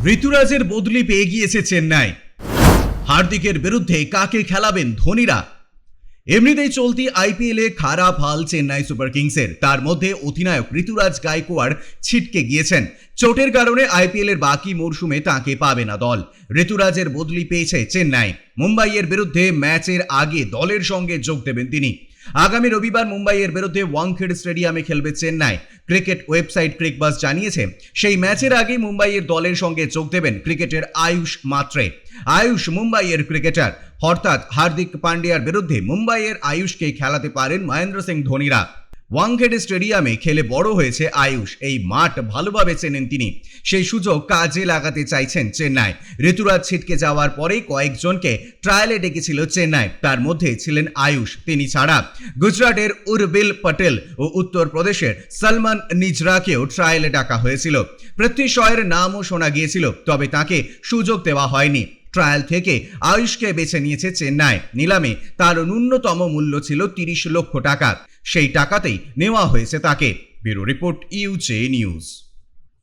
ঋতুরাজের বদলি পেয়ে গিয়েছে চেন্নাই। হার্দিকের বিরুদ্ধে কাকে খেলাবেন ধোনিরা? এমনিতেই চলতি আইপিএলে খারাপ হাল চেন্নাই সুপার কিংসের। তার মধ্যে অধিনায়ক ঋতুরাজ গায়কোয়াড় ছিটকে গিয়েছেন। চোটের কারণে আইপিএলের বাকি মরশুমে তাকে পাবে না দল। ঋতুরাজের বদলি পেয়েছে চেন্নাই। মুম্বাইয়ের বিরুদ্ধে ম্যাচের আগে দলের সঙ্গে যোগ দেবেন তিনি। আগামী রবিবার মুম্বাইয়ের বিরুদ্ধে ওয়াংখেড়ে স্টেডিয়ামে খেলবে চেন্নাই। ক্রিকেট ওয়েবসাইট ক্রিকবাজ জানিয়েছে, সেই ম্যাচের আগেই মুম্বাইয়ের দলের সঙ্গে যোগ দেবেন ক্রিকেটের আয়ুষ মাত্রে। আয়ুষ মুম্বাইয়ের ক্রিকেটার, অর্থাৎ হার্দিক পান্ডিয়ার বিরুদ্ধে মুম্বাইয়ের আয়ুষকে খেলাতে পারেন মহেন্দ্র সিং ধোনিরা। ওয়াংখেড়ে স্টেডিয়ামে খেলে বড় হয়েছে আয়ুষ, এই মাঠ ভালোভাবে চেনেন তিনি। সেই সুযোগ কাজে লাগাতে চাইছেন চেন্নাই। ঋতুরাজ ছিটকে যাওয়ার পরেই কয়েকজনকে ট্রায়ালে ডেকেছিল চেন্নাই, তার মধ্যে ছিলেন আয়ুষ। তিনি ছাড়া গুজরাটের উর্বিল পটেল ও উত্তরপ্রদেশের সলমান নিজরাকেও ট্রায়ালে ডাকা হয়েছিল। পৃথ্বী শয়ের নামও শোনা গিয়েছিল, তবে তাকে সুযোগ দেওয়া হয়নি। ট্রায়াল থেকে আয়ুষকে বেছে নিয়েছে চেন্নাই। নিলামে তার ন্যূনতম মূল্য ছিল 30 লক্ষ টাকা। সেই টাকাতেই নেওয়া হয়েছে তাকে। ব্যুরো রিপোর্ট, ইউজে নিউজ।